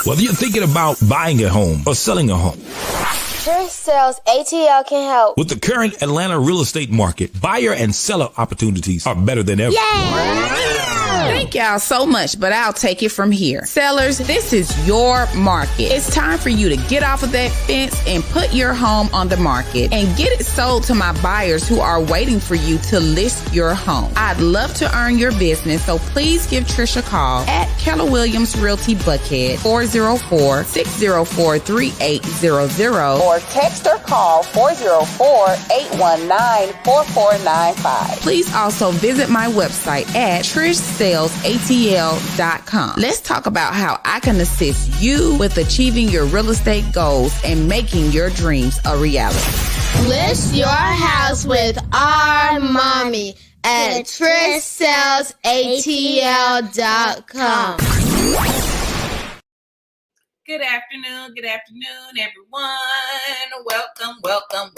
Whether you're thinking about buying a home or selling a home, Trish Sells ATL can help. with the current Atlanta real estate market, buyer and seller opportunities are better than ever. Thank y'all so much, but I'll take it from here. Sellers, this is your market. It's time for you to get off of that fence and put your home on the market and get it sold to my buyers who are waiting for you to list your home. I'd love to earn your business, so please give Trish a call at Keller Williams Realty Buckhead, 404-604-3800, or text or call 404-819-4495. Please also visit my website at TrishSellsATL.com. Let's talk about how I can assist you with achieving your real estate goals and making your dreams a reality. List your house with our mommy at TrishSellsATL.com. Good afternoon, everyone. Welcome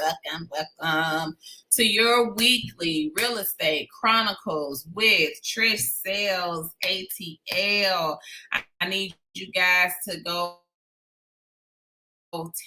to your weekly Real Estate Chronicles with Trish Sells ATL. I need you guys to go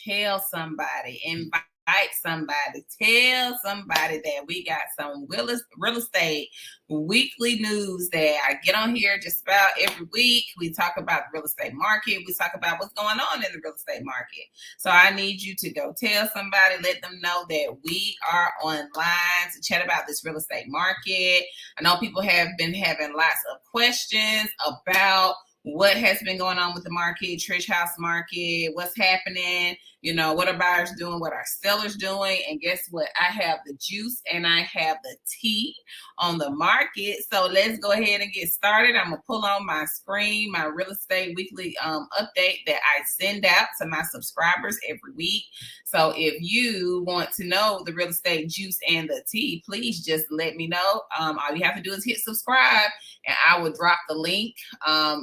tell somebody, invite somebody, tell somebody that we got some real estate weekly news that I get on here just about every week. We talk about the real estate market. We talk about what's going on in the real estate market. So I need you to go tell somebody, let them know that we are online to chat about this real estate market. I know people have been having lots of questions about what has been going on with the market, Trish House market, what's happening, what are buyers doing, what are sellers doing, and guess what? I have the juice and I have the tea on the market. So let's go ahead and get started. I'm gonna pull on my screen, my real estate weekly update that I send out to my subscribers every week. So if you want to know the real estate juice and the tea, please just let me know. All you have to do is hit subscribe, and I will drop the link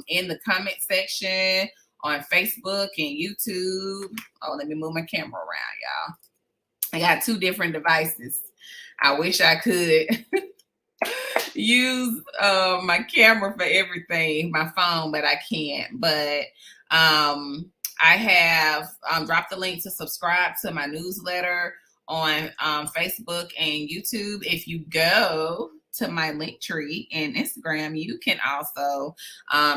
in the comment section on Facebook and YouTube. Oh, let me move my camera around, y'all. I got two different devices. I wish I could use my camera for everything, my phone, but I can't. But I have dropped the link to subscribe to my newsletter on Facebook and YouTube. If you go to my link tree and Instagram, you can also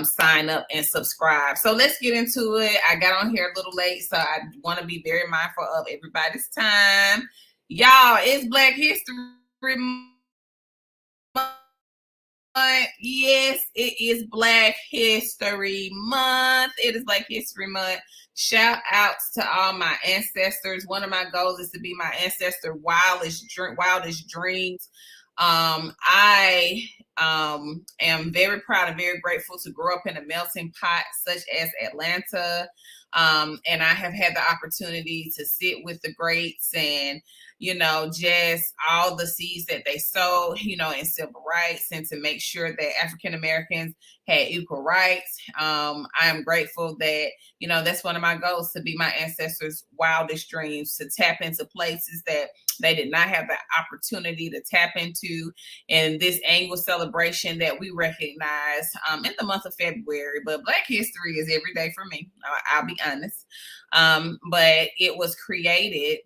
sign up and subscribe. So let's get into it. I got on here a little late, so I want to be very mindful of everybody's time. Y'all, it's Black History Month. Yes, it is Black History Month. It is Black History Month. Shout outs to all my ancestors. One of my goals is to be my ancestor wildest dreams. I am very proud and very grateful to grow up in a melting pot such as Atlanta. And I have had the opportunity to sit with the greats and, just all the seeds that they sowed, in civil rights, and to make sure that African Americans had equal rights. I am grateful that, that's one of my goals, to be my ancestors' wildest dreams, to tap into places that they did not have the opportunity to tap into in this annual celebration that we recognize in the month of February. But Black history is every day for me. I'll be honest. But it was created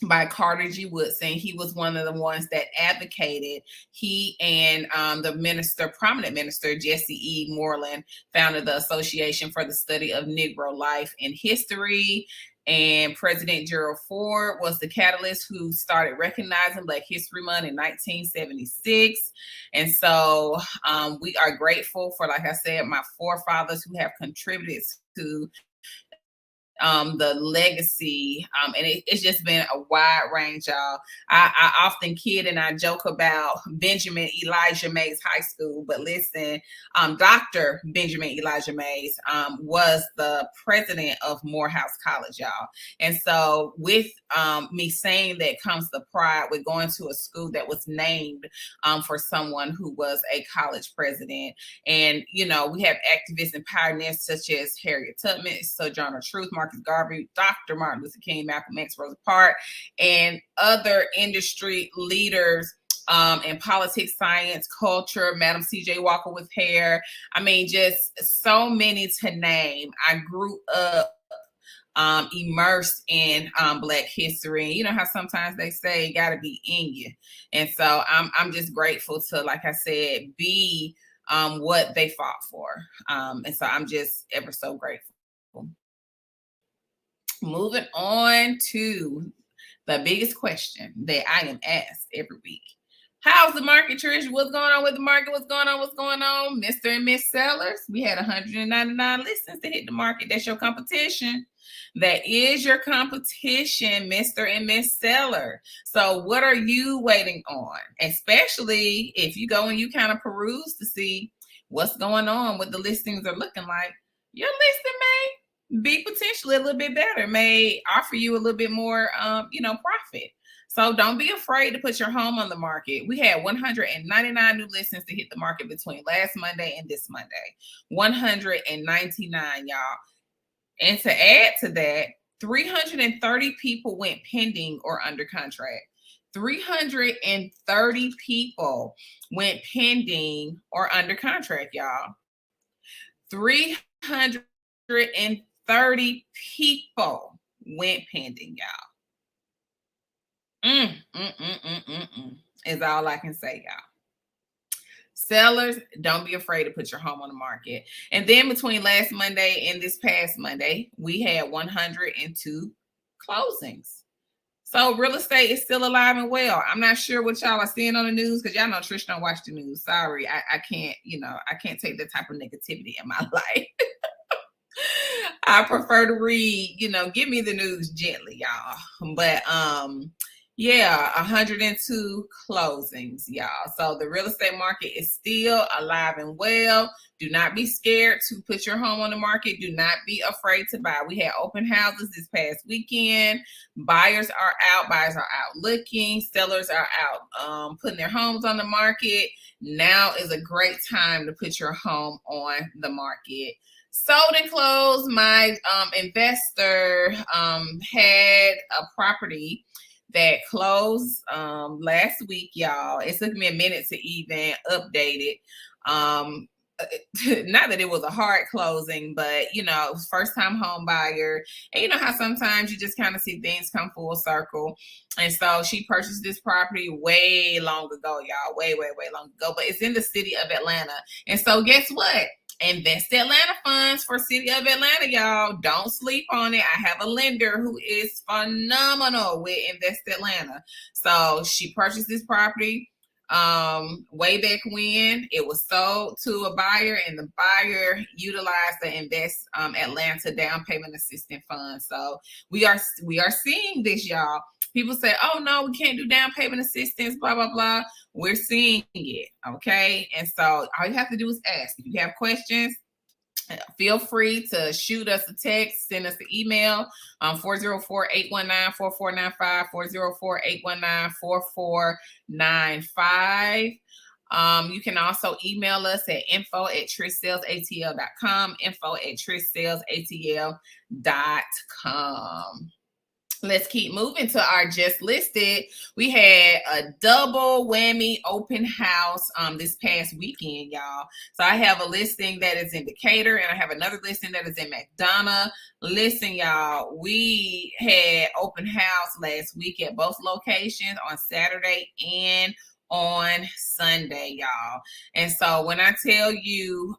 by Carter G. Woodson. He was one of the ones that advocated. He and the prominent minister, Jesse E. Moreland, founded the Association for the Study of Negro Life and History. And President Gerald Ford was the catalyst who started recognizing Black History Month in 1976. And so we are grateful for, like I said, my forefathers who have contributed to the legacy, and it's just been a wide range, y'all. I often kid and I joke about Benjamin Elijah Mays High School, but listen, Dr. Benjamin Elijah Mays was the president of Morehouse College, y'all. And so with me saying that comes the pride with going to a school that was named for someone who was a college president. And, we have activists and pioneers such as Harriet Tubman, Sojourner Truth, Marcus Garvey, Dr. Martin Luther King, Malcolm X, Rosa Parks, and other industry leaders in politics, science, culture, Madam C.J. Walker with hair. I mean, just so many to name. I grew up immersed in Black history. You know how sometimes they say it gotta be in you. And so I'm just grateful to, like I said, be what they fought for. And so I'm just ever so grateful. Moving on to the biggest question that I am asked every week. How's the market, Trish? What's going on with the market? What's going on? What's going on? Mr. and Miss Sellers, we had 199 listings to hit the market. That's your competition. That is your competition, Mr. and Miss Seller. So what are you waiting on? Especially if you go and you kind of peruse to see what's going on, what the listings are looking like. Your listing may be potentially a little bit better, may offer you a little bit more, profit. So don't be afraid to put your home on the market. We had 199 new listings to hit the market between last Monday and this Monday. 199, y'all. And to add to that, 330 people went pending or under contract. 330 people went pending or under contract, y'all. 330 people went pending, y'all. Is all I can say, y'all. Sellers, don't be afraid to put your home on the market. And then between last Monday and this past Monday, we had 102 closings. So real estate is still alive and well. I'm not sure what y'all are seeing on the news, because y'all know Trish don't watch the news. Sorry, I can't, I can't take that type of negativity in my life. I prefer to read, give me the news gently, y'all. But 102 closings, y'all. So the real estate market is still alive and well. Do not be scared to put your home on the market. Do not be afraid to buy. We had open houses this past weekend. Buyers are out. Buyers are out looking. Sellers are out putting their homes on the market. Now is a great time to put your home on the market. Sold and closed. My investor had a property that closed last week, y'all. It took me a minute to even update it. Not that it was a hard closing, but first time home buyer. And you know how sometimes you just kind of see things come full circle. And so she purchased this property way long ago, y'all. Way long ago. But it's in the city of Atlanta. And so guess what? Invest Atlanta funds for city of Atlanta, y'all. Don't sleep on it. I have a lender who is phenomenal with Invest Atlanta. So she purchased this property way back when. It was sold to a buyer, and the buyer utilized the Invest Atlanta down payment assistance fund. So we are seeing this, y'all. People say, oh no, we can't do down payment assistance, blah, blah, blah. We're seeing it, okay? And so all you have to do is ask. If you have questions, feel free to shoot us a text, send us an email, 404-819-4495, 404-819-4495. You can also email us at info@trishsellsatl.com, info@trishsellsatl.com. Let's keep moving to our just listed. We had a double whammy open house this past weekend, y'all. So I have a listing that is in Decatur, and I have another listing that is in McDonough. Listen, y'all, we had open house last week at both locations on Saturday and on Sunday, y'all. And so when I tell you,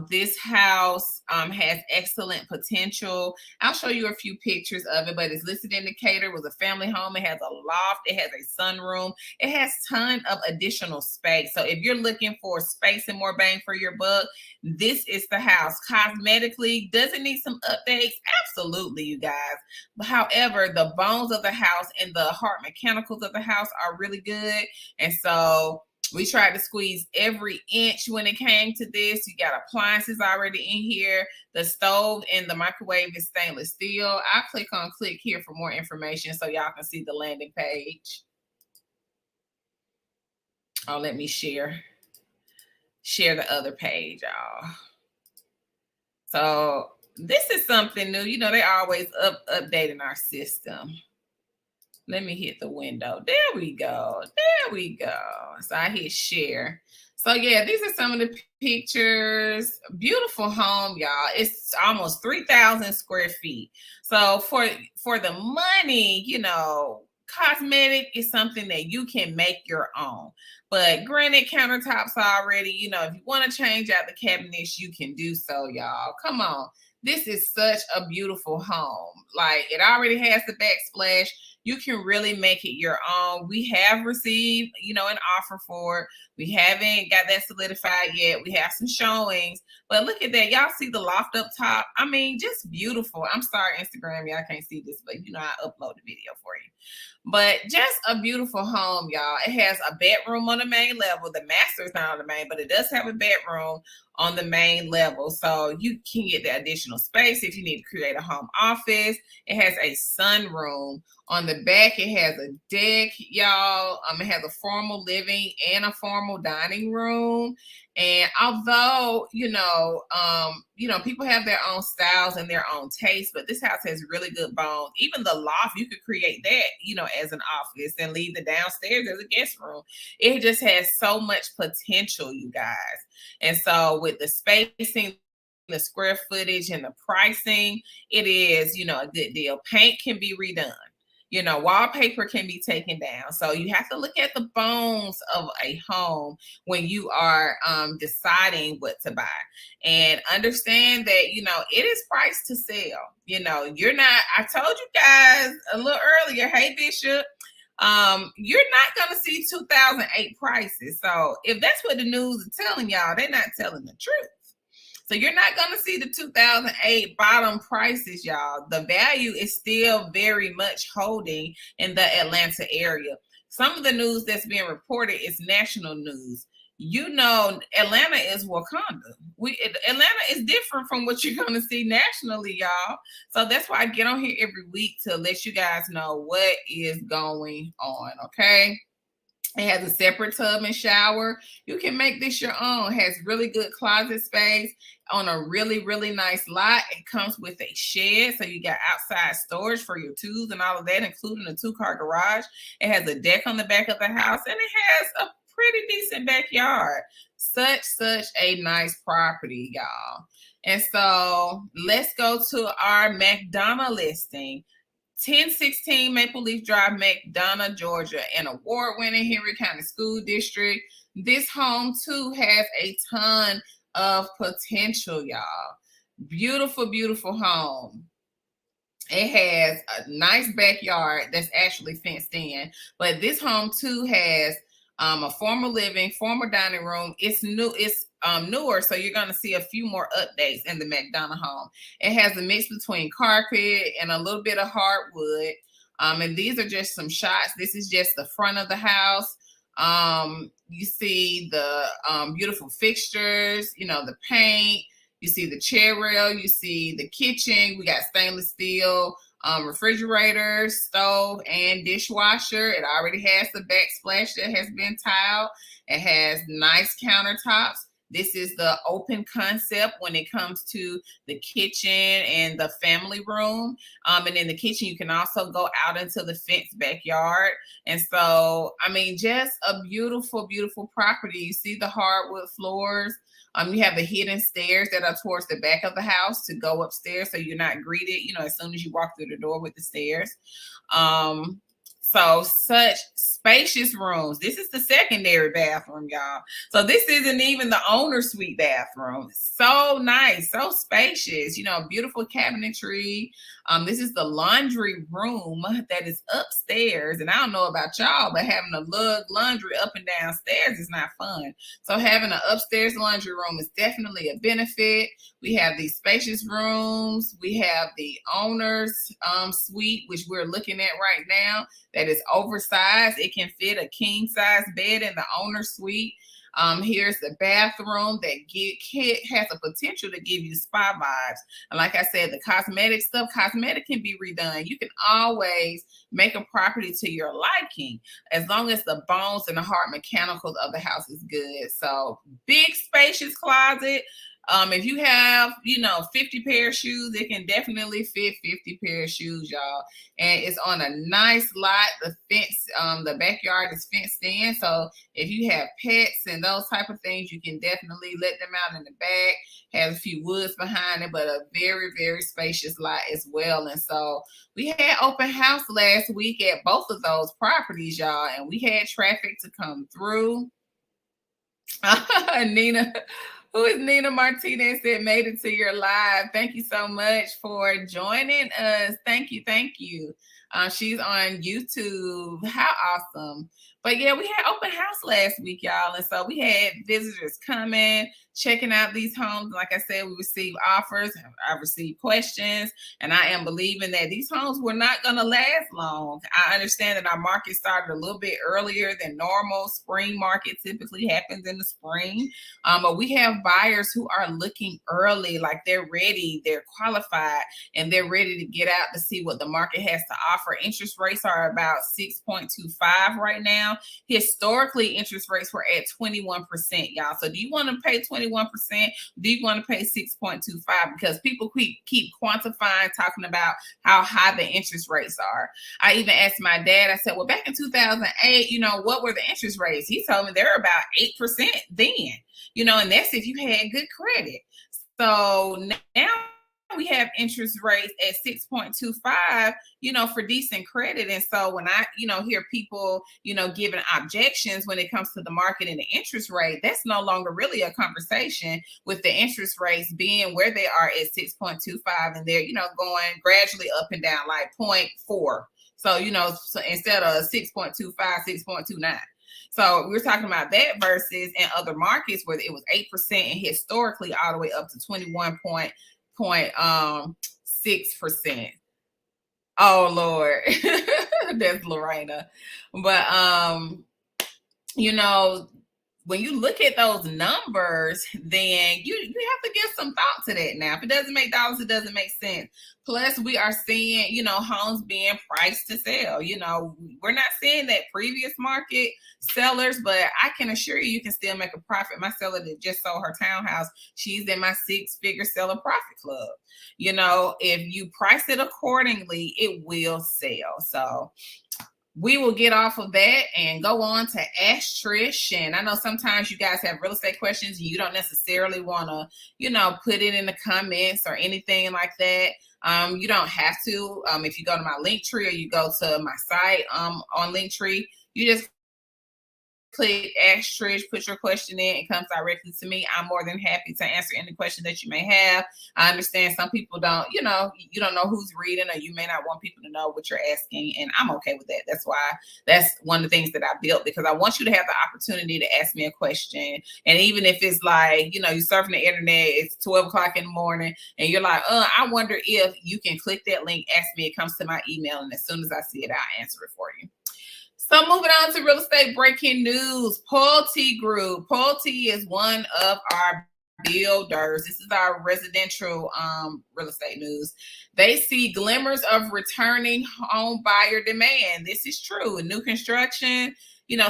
this house has excellent potential. I'll show you a few pictures of it, but it's listed in Decatur. It was a family home. It has a loft. It has a sunroom. It has tons of additional space. So if you're looking for space and more bang for your buck, this is the house. Cosmetically, does it need some updates? Absolutely, you guys. But however, the bones of the house and the heart mechanicals of the house are really good. And so we tried to squeeze every inch when it came to this. You got appliances already in here. The stove and the microwave is stainless steel. I'll click here for more information so y'all can see the landing page. Oh, let me share the other page, y'all. So this is something new. They always updating our system. Let me hit the window. There we go. There we go. So I hit share. So yeah, these are some of the pictures. Beautiful home, y'all. It's almost 3,000 square feet. So for the money, you know, cosmetic is something that you can make your own. But granite countertops already, you know, if you want to change out the cabinets, you can do so, y'all. Come on. This is such a beautiful home. Like, it already has the backsplash. You can really make it your own. We have received, you know, an offer for it. We haven't got that solidified yet. We have some showings, but look at that. Y'all see the loft up top? I mean, just beautiful. I'm sorry, Instagram, y'all can't see this, but you know, I upload the video for you. But just a beautiful home, y'all. It has a bedroom on the main level. The master is not on the main, but it does have a bedroom on the main level. So you can get the additional space if you need to create a home office. It has a sunroom. On the back, it has a deck, y'all. It has a formal living and a formal dining room. And although, you know, people have their own styles and their own tastes, but this house has really good bones. Even the loft, you could create that, you know, as an office and leave the downstairs as a guest room. It just has so much potential, you guys. And so with the spacing, the square footage, and the pricing, it is, you know, a good deal. Paint can be redone. You know, wallpaper can be taken down. So you have to look at the bones of a home when you are deciding what to buy, and understand that, you know, it is priced to sell. You know, you're not, I told you guys a little earlier, hey, Bishop, you're not going to see 2008 prices. So if that's what the news is telling y'all, they're not telling the truth. So you're not going to see the 2008 bottom prices, y'all. The value is still very much holding in the Atlanta area. Some of the news that's being reported is national news. You know, Atlanta is Wakanda. Atlanta is different from what you're going to see nationally, y'all. So that's why I get on here every week to let you guys know what is going on, okay? It has a separate tub and shower. You can make this your own. It has really good closet space on a really, really nice lot. It comes with a shed, so you got outside storage for your tools and all of that, including a 2-car garage. It has a deck on the back of the house, and it has a pretty decent backyard. Such a nice property, y'all. And so let's go to our McDonough listing. 1016 Maple Leaf Drive, McDonough, Georgia, an award-winning Henry County School District. This home, too, has a ton of potential, y'all. Beautiful, beautiful home. It has a nice backyard that's actually fenced in. But this home, too, has a former living, former dining room. It's new. It's newer, so you're going to see a few more updates in the McDonough home. It has a mix between carpet and a little bit of hardwood. And these are just some shots. This is just the front of the house. You see the beautiful fixtures, you know, the paint. You see the chair rail. You see the kitchen. We got stainless steel refrigerator, stove, and dishwasher. It already has the backsplash that has been tiled. It has nice countertops. This is the open concept when it comes to the kitchen and the family room. And in the kitchen, you can also go out into the fenced backyard. And so, I mean, just a beautiful, beautiful property. You see the hardwood floors. You have the hidden stairs that are towards the back of the house to go upstairs, so you're not greeted, you know, as soon as you walk through the door with the stairs. So such spacious rooms. This is the secondary bathroom, y'all. So this isn't even the owner's suite bathroom. So nice, so spacious, you know, beautiful cabinetry. This is the laundry room that is upstairs. And I don't know about y'all, but having a lug laundry up and downstairs is not fun. So having an upstairs laundry room is definitely a benefit. We have these spacious rooms. We have the owner's suite, which we're looking at right now, that is oversized. It can fit a king size bed in the owner's suite. Here's the bathroom that has a potential to give you spa vibes. And like I said, the cosmetic can be redone. You can always make a property to your liking as long as the bones and the hard mechanicals of the house is good. So big spacious closet. If you have, 50 pair of shoes, it can definitely fit 50 pair of shoes, y'all. And it's on a nice lot. The fence, the backyard is fenced in. So if you have pets and those type of things, you can definitely let them out in the back. Has a few woods behind it, but a very, very spacious lot as well. And so we had open house last week at both of those properties, y'all, and we had traffic to come through. Nina, who is Nina Martinez, said made it to your live. Thank you so much for joining us. Thank you. She's on YouTube. How awesome. But yeah, we had open house last week, y'all. And so we had visitors coming, checking out these homes. Like I said, we received offers. I received questions. And I am believing that these homes were not going to last long. I understand that our market started a little bit earlier than normal. Spring market typically happens in the spring. But we have buyers who are looking early, like they're ready, they're qualified, and they're ready to get out to see what the market has to offer. Interest rates are about 6.25 right now. Historically, interest rates were at 21%, y'all. So do you want to pay 21%? Do you want to pay 6.25? Because people keep quantifying, talking about how high the interest rates are. I even asked my dad, I said, well, back in 2008, what were the interest rates? He told me they're about 8% then, and that's if you had good credit. So now we have interest rates at 6.25, for decent credit. And so when I, hear people, giving objections when it comes to the market and the interest rate, that's no longer really a conversation, with the interest rates being where they are at 6.25, and they're, going gradually up and down like 0.4. So, so instead of 6.25, 6.29. So we're talking about that versus in other markets where it was 8% and historically all the way up to 21.6%. Oh Lord, that's Lorena. But when you look at those numbers, then you have to give some thought to that. Now, if it doesn't make dollars, it doesn't make sense. Plus, we are seeing, homes being priced to sell. We're not seeing that previous market sellers, but I can assure you can still make a profit. My seller that just sold her townhouse, she's in my 6-figure seller profit club. If you price it accordingly, it will sell. So we will get off of that and go on to Ask Trish. And I know sometimes you guys have real estate questions and you don't necessarily want to, put it in the comments or anything like that. You don't have to. If you go to my Linktree or you go to my site on Linktree, you just click Ask Trish, put your question in, it comes directly to me. I'm more than happy to answer any question that you may have. I understand some people don't, you don't know who's reading, or you may not want people to know what you're asking, and I'm okay with that. That's one of the things that I built, because I want you to have the opportunity to ask me a question. And even if it's like, you're surfing the internet, it's 12 o'clock in the morning, and you're like, I wonder if you can click that link, ask me, it comes to my email, and as soon as I see it, I'll answer it for you. So moving on to real estate breaking news, Pulte Group. Pulte is one of our builders. This is our residential real estate news. They see glimmers of returning home buyer demand. This is true. In new construction,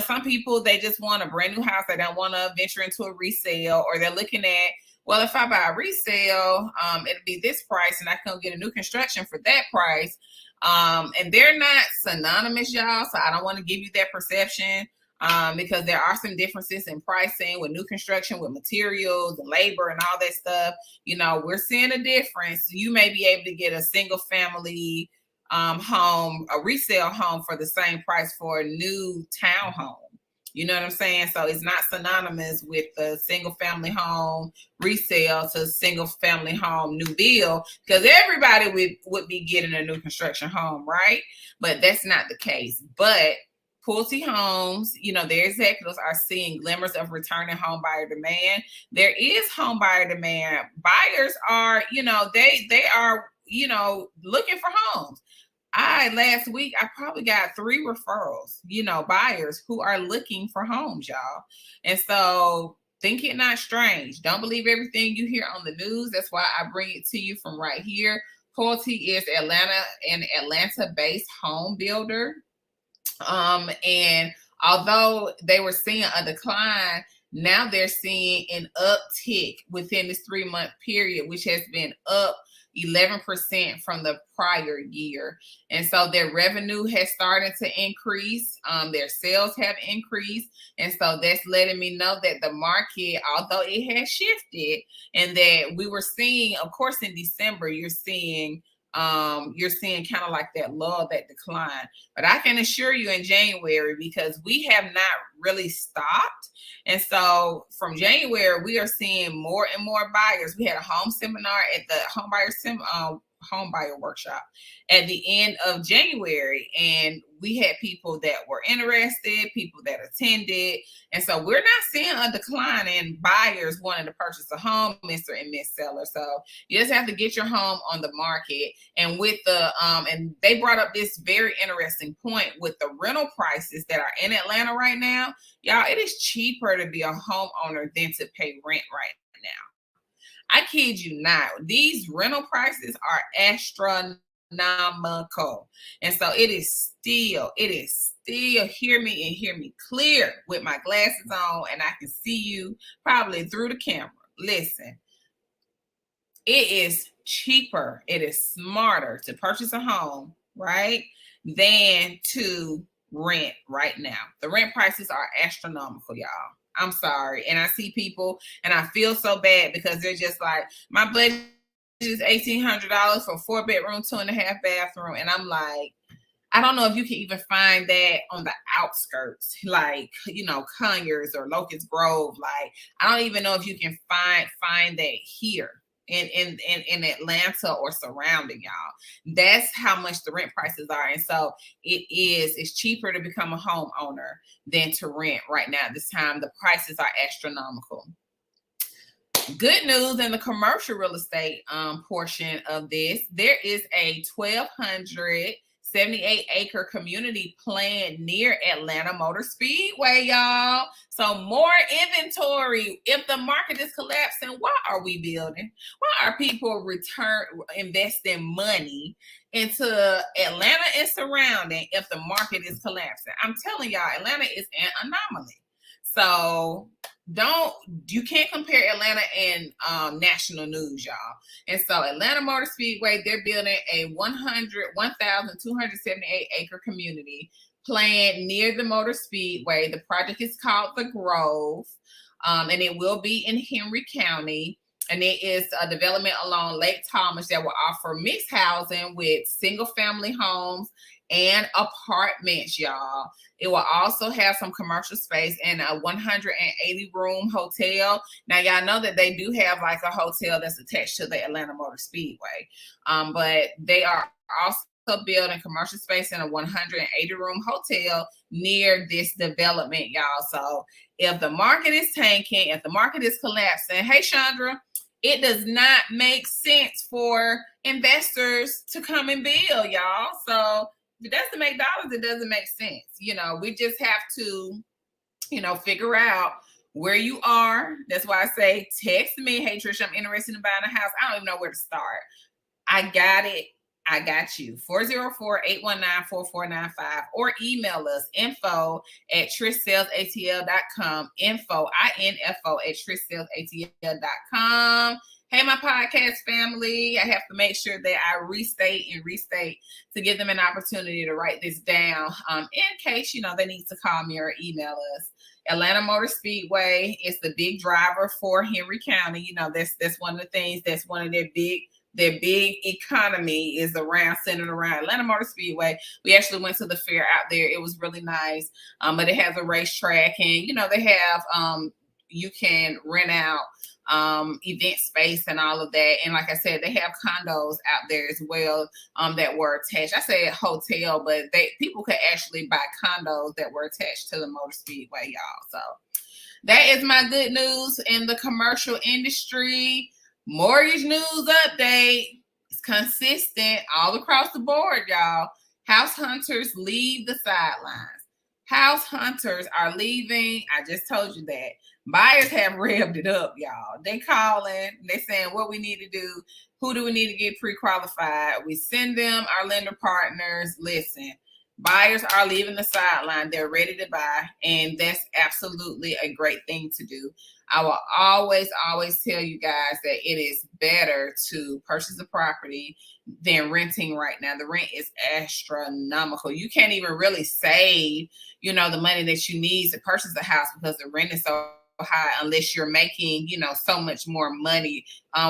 some people, they just want a brand new house. They don't want to venture into a resale, or they're looking at, well, if I buy a resale, it'll be this price, and I can get a new construction for that price. And they're not synonymous, y'all. So I don't want to give you that perception, because there are some differences in pricing with new construction, with materials and labor and all that stuff. We're seeing a difference. You may be able to get a single family home, a resale home, for the same price for a new townhome. You know what I'm saying? So it's not synonymous with the single family home resale to single family home new build, because everybody would be getting a new construction home, right? But that's not the case. But Pulte Homes, their executives are seeing glimmers of returning home buyer demand. There is home buyer demand. Buyers are, they are, looking for homes. Last week, I probably got 3 referrals, buyers who are looking for homes, y'all. And so think it not strange. Don't believe everything you hear on the news. That's why I bring it to you from right here. Pulte is an Atlanta-based home builder. And although they were seeing a decline Now they're seeing an uptick within this 3-month period, which has been up 11% from the prior year. And so their revenue has started to increase. Their sales have increased. And so that's letting me know that the market, although it has shifted, and that we were seeing, of course, in December, you're seeing kind of like that lull, that decline. But I can assure you in January, because we have not really stopped. And so from January, we are seeing more and more buyers. We had a home seminar at the home buyer workshop at the end of January, and we had people that were interested, people that attended. And so we're not seeing a decline in buyers wanting to purchase a home, Mr. and Miss Seller. So you just have to get your home on the market. And with the and they brought up this very interesting point with the rental prices that are in Atlanta right now. Y'all, it is cheaper to be a homeowner than to pay rent right now. I kid you not. These rental prices are astronomical. And so it is still, hear me and hear me clear with my glasses on, and I can see you probably through the camera. Listen, it is cheaper, it is smarter to purchase a home, right, than to rent right now. The rent prices are astronomical, y'all. I'm sorry. And I see people and I feel so bad because they're just like, my budget is $1,800 for a 4-bedroom, 2.5 bathroom. And I'm like, I don't know if you can even find that on the outskirts, like, Conyers or Locust Grove. Like, I don't even know if you can find that here in Atlanta or surrounding, y'all. That's how much the rent prices are. And so it's cheaper to become a homeowner than to rent right now. This time the prices are astronomical. Good news in the commercial real estate portion of this, there is a 1,278-acre community planned near Atlanta Motor Speedway, y'all. So more inventory. If the market is collapsing, why are we building? Why are people investing money into Atlanta and surrounding if the market is collapsing? I'm telling y'all, Atlanta is an anomaly. So you can't compare Atlanta and national news, y'all. And so Atlanta Motor Speedway, they're building a 1,278 acre community planned near the Motor Speedway. The project is called The Grove, and it will be in Henry County. And it is a development along Lake Thomas that will offer mixed housing with single family homes and apartments, y'all. It will also have some commercial space and a 180-room hotel. Now, y'all know that they do have like a hotel that's attached to the Atlanta Motor Speedway, but they are also building commercial space in a 180-room hotel near this development, y'all. So if the market is tanking, if the market is collapsing, hey, Chandra, it does not make sense for investors to come and build, y'all. So if it doesn't make dollars, it doesn't make sense. We just have to, figure out where you are. That's why I say, text me. Hey, Trish, I'm interested in buying a house. I don't even know where to start. I got it. I got you. 404-819-4495 or email us info@TrishSellsATL.com. Info @TrishSellsATL.com. Hey, my podcast family, I have to make sure that I restate to give them an opportunity to write this down in case, they need to call me or email us. Atlanta Motor Speedway is the big driver for Henry County. That's one of the things, that's one of their big economy is centered around Atlanta Motor Speedway. We actually went to the fair out there. It was really nice. But it has a racetrack, and they have you can rent out event space and all of that. And like I said, they have condos out there as well that were attached. I say a hotel, but people could actually buy condos that were attached to the Motor Speedway, y'all. So that is my good news in the commercial industry. Mortgage news update. It's consistent all across the board, y'all. House hunters leave the sidelines. House hunters are leaving. I just told you that. Buyers have revved it up, y'all. They calling. They saying what we need to do. Who do we need to get pre-qualified? We send them our lender partners. Listen, Buyers are leaving the sideline. They're ready to buy, and that's absolutely a great thing to do. I will always tell you guys that it is better to purchase a property than renting right now. The rent is astronomical. You can't even really save, the money that you need to purchase a house because the rent is so high unless you're making, so much more money.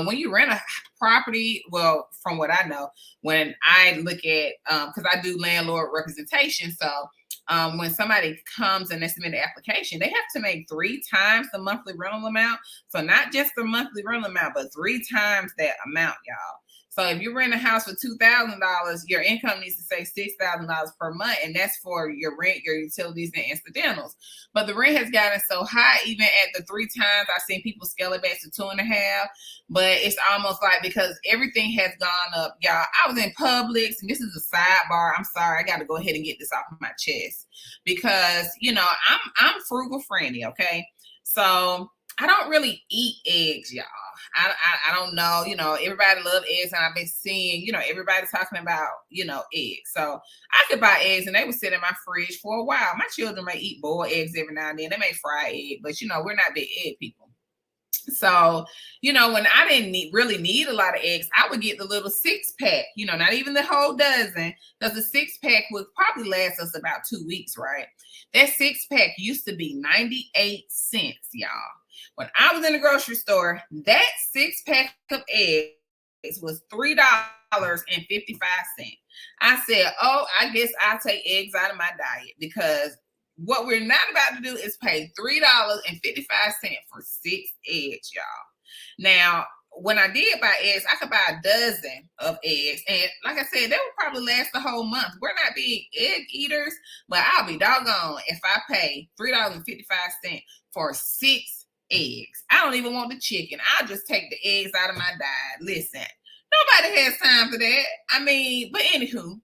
When you rent a property, well, from what I know, when I look at, because I do landlord representation, so when somebody comes and they submit an application, they have to make 3 times the monthly rental amount. So not just the monthly rental amount, but 3 times that amount, y'all. So if you rent a house for $2,000, your income needs to say $6,000 per month, and that's for your rent, your utilities, and incidentals. But the rent has gotten so high, even at the 3 times, I've seen people scale it back to 2.5. But it's almost like because everything has gone up, y'all. I was in Publix, and this is a sidebar. I'm sorry, I got to go ahead and get this off my chest because I'm frugal Franny, okay? So I don't really eat eggs, y'all. I don't know, everybody love eggs, and I've been seeing, everybody talking about, eggs. So I could buy eggs and they would sit in my fridge for a while. My children may eat boiled eggs every now and then. They may fry egg, but we're not big egg people. So, when I didn't really need a lot of eggs, I would get the little 6-pack, not even the whole dozen, because the 6-pack would probably last us about 2 weeks, right? That 6-pack used to be 98 cents, y'all. When I was in the grocery store, that 6-pack of eggs was $3.55. I said, oh, I guess I'll take eggs out of my diet because what we're not about to do is pay $3.55 for 6 eggs, y'all. Now, when I did buy eggs, I could buy a dozen of eggs. And like I said, they would probably last the whole month. We're not big egg eaters, but I'll be doggone if I pay $3.55 for 6 eggs. I don't even want the chicken. I'll just take the eggs out of my diet. Listen, nobody has time for that. But anywho,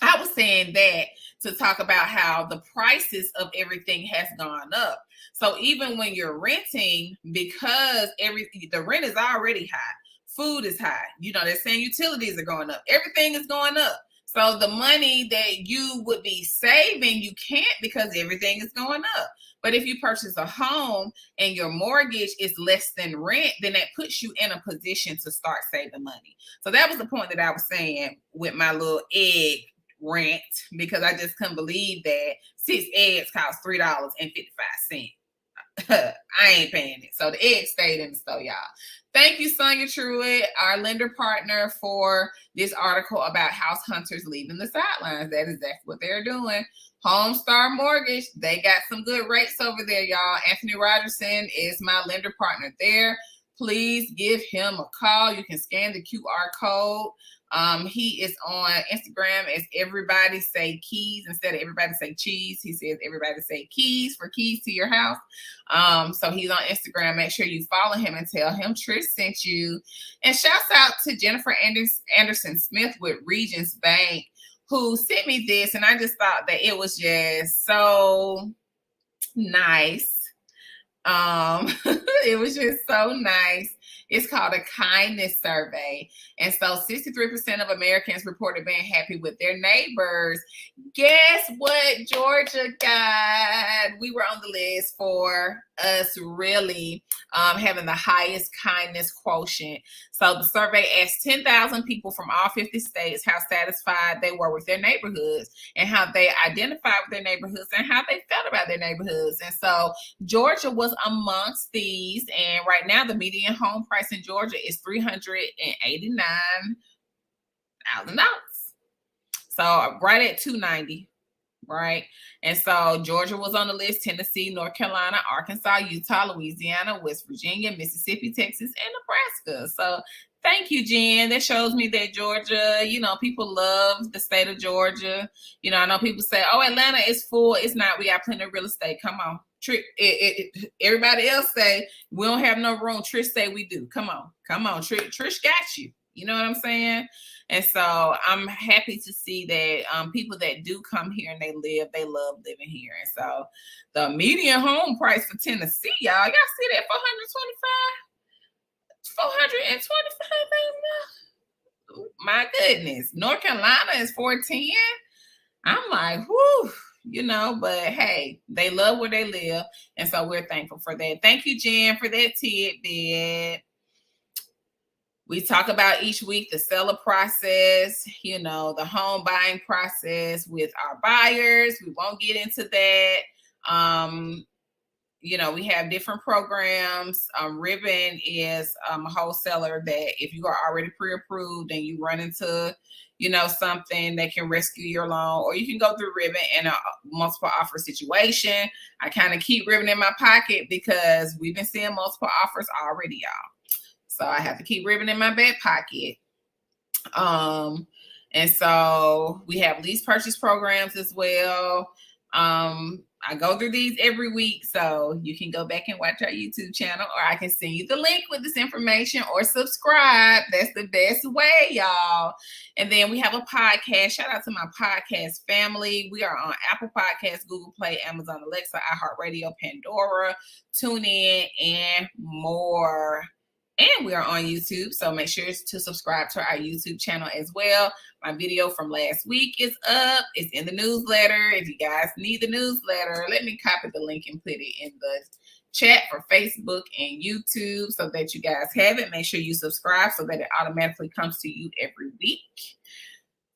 I was saying that to talk about how the prices of everything has gone up. So even when you're renting, because the rent is already high, food is high. They're saying utilities are going up. Everything is going up. So the money that you would be saving, you can't because everything is going up. But if you purchase a home and your mortgage is less than rent, then that puts you in a position to start saving money. So that was the point that I was saying with my little egg rent, because I just couldn't believe that 6 eggs cost $3.55. I ain't paying it. So the eggs stayed in the store, y'all. Thank you, Sonia Truitt, our lender partner, for this article about house hunters leaving the sidelines. That is exactly what they're doing. Homestar Mortgage, they got some good rates over there, y'all. Anthony Rogerson is my lender partner there. Please give him a call. You can scan the QR code. He is on Instagram as Everybody Say Keys. Instead of Everybody Say Cheese, he says Everybody Say Keys for keys to your house. So he's on Instagram. Make sure you follow him and tell him Trish sent you. And shouts out to Jennifer Anderson Smith with Regions Bank, who sent me this. And I just thought that it was just so nice. It was just so nice. It's called a kindness survey. And so 63% of Americans reported being happy with their neighbors. Guess what Georgia got? We were on the list for us really having the highest kindness quotient. So the survey asked 10,000 people from all 50 states how satisfied they were with their neighborhoods and how they identified with their neighborhoods and how they felt about their neighborhoods. And so Georgia was amongst these. And right now, the median home price in Georgia is $389,000. So right at $290,000. Right. And so Georgia was on the list, Tennessee, North Carolina, Arkansas, Utah, Louisiana, West Virginia, Mississippi, Texas, and Nebraska. So thank you, Jen. That shows me that Georgia, people love the state of Georgia. I know people say, oh, Atlanta is full. It's not. We got plenty of real estate. Come on. Everybody else say we don't have no room. Trish say we do. Come on. Trish got you. You know what I'm saying? And so I'm happy to see that people that do come here and they love living here. And so the median home price for Tennessee, y'all see that $425,000. My goodness. North Carolina is $410,000. I'm like, whoo, but hey, they love where they live. And so we're thankful for that. Thank you, Jen, for that tidbit. We talk about each week the seller process, the home buying process with our buyers. We won't get into that. We have different programs. Ribbon is a wholesaler that if you are already pre-approved and you run into, something that can rescue your loan, or you can go through Ribbon in a multiple offer situation. I kind of keep Ribbon in my pocket because we've been seeing multiple offers already, y'all. So I have to keep Ribbon in my back pocket. And so we have lease purchase programs as well. I go through these every week, so you can go back and watch our YouTube channel, or I can send you the link with this information, or subscribe. That's the best way, y'all. And then we have a podcast. Shout out to my podcast family. We are on Apple Podcasts, Google Play, Amazon Alexa, iHeartRadio, Pandora, TuneIn, and more. And we are on YouTube, so make sure to subscribe to our YouTube channel as well. My video from last week is up. It's in the newsletter. If you guys need the newsletter, let me copy the link and put it in the chat for Facebook and YouTube so that you guys have it. Make sure you subscribe so that it automatically comes to you every week.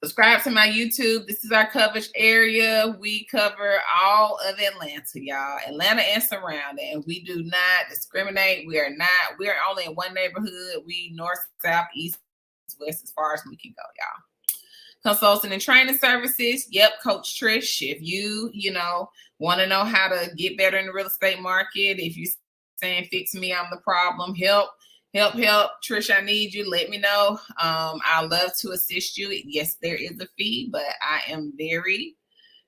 Subscribe to my YouTube. This is our coverage area. We cover all of Atlanta, y'all. Atlanta and surrounding. And we do not discriminate. We are only in one neighborhood. We north, south, east, west, as far as we can go, y'all. Consulting and training services. Yep, Coach Trish. If you, want to know how to get better in the real estate market, if you're saying fix me, I'm the problem, help, Trish, I need you, let me know. I'd love to assist you. Yes, there is a fee, but I am very,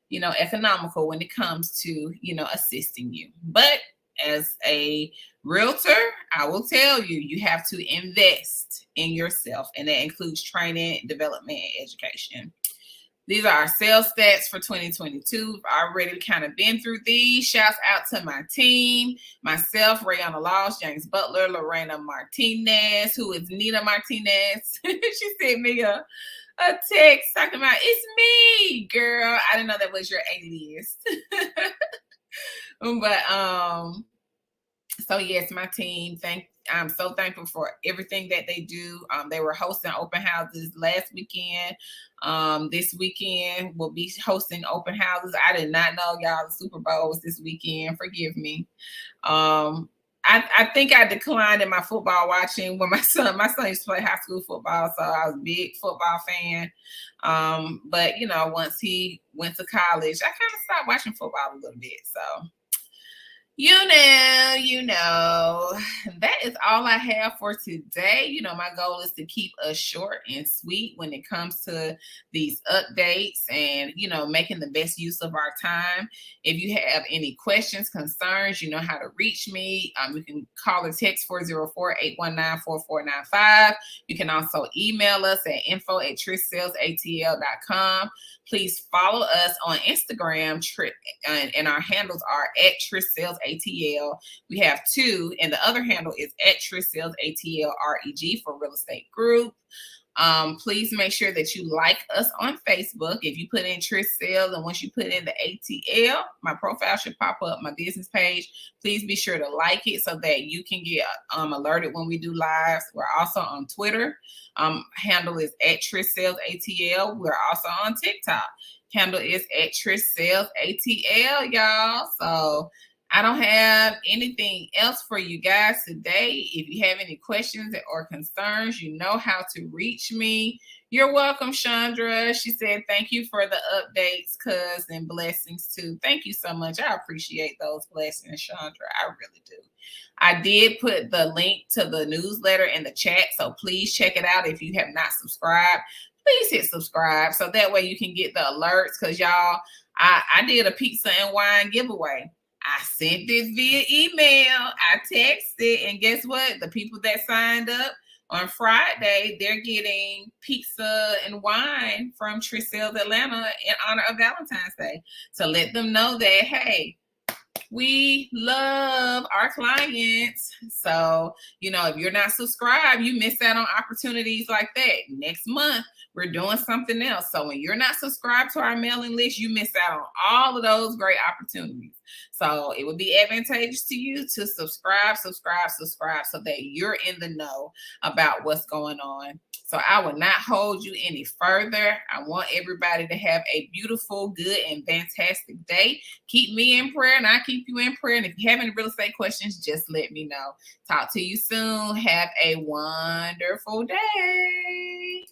economical when it comes to, assisting you. But as a realtor, I will tell you, you have to invest in yourself, and that includes training, development, and education. These are our sales stats for 2022. We've already kind of been through these. Shouts out to my team, myself, Rayana Laws, James Butler, Lorena Martinez, who is Nina Martinez. She sent me a text talking about, it's me, girl. I didn't know that was your alias. But so yes, my team, I'm so thankful for everything that they do. They were hosting open houses last weekend. This weekend we'll be hosting open houses. I did not know, y'all, the Super Bowl was this weekend. Forgive me. I think I declined in my football watching when my son used to play high school football, so I was a big football fan. But once he went to college, I kind of stopped watching football a little bit. So that is all I have for today. My goal is to keep us short and sweet when it comes to these updates and, making the best use of our time. If you have any questions, concerns, you know how to reach me. You can call or text 404-819-4495. You can also email us at info@trishsellsatl.com. Please follow us on Instagram, and our handles are at Trish Sells ATL. We have two, and the other handle is at Trish Sells ATL REG for Real Estate Group. Please make sure that you like us on Facebook. If you put in Trish Sells, and once you put in the ATL, my profile should pop up, my business page. Please be sure to like it so that you can get alerted when we do lives. We're also on Twitter. Handle is at Trish Sells ATL. We're also on TikTok. Handle is at Trish Sells ATL, y'all. So I don't have anything else for you guys today. If you have any questions or concerns, you know how to reach me. You're welcome, Chandra. She said, thank you for the updates, cuz, and blessings too. Thank you so much. I appreciate those blessings, Chandra. I really do. I did put the link to the newsletter in the chat, so please check it out. If you have not subscribed, please hit subscribe so that way you can get the alerts, because y'all, I did a pizza and wine giveaway. I sent this via email. I texted, and guess what? The people that signed up on Friday, they're getting pizza and wine from Trish Sells Atlanta in honor of Valentine's Day. So let them know that, hey, We love our clients. So, if you're not subscribed, you miss out on opportunities like that. Next month, we're doing something else. So when you're not subscribed to our mailing list, you miss out on all of those great opportunities. So it would be advantageous to you to subscribe so that you're in the know about what's going on. So I will not hold you any further. I want everybody to have a beautiful, good, and fantastic day. Keep me in prayer, and I keep you in prayer. And if you have any real estate questions, just let me know. Talk to you soon. Have a wonderful day.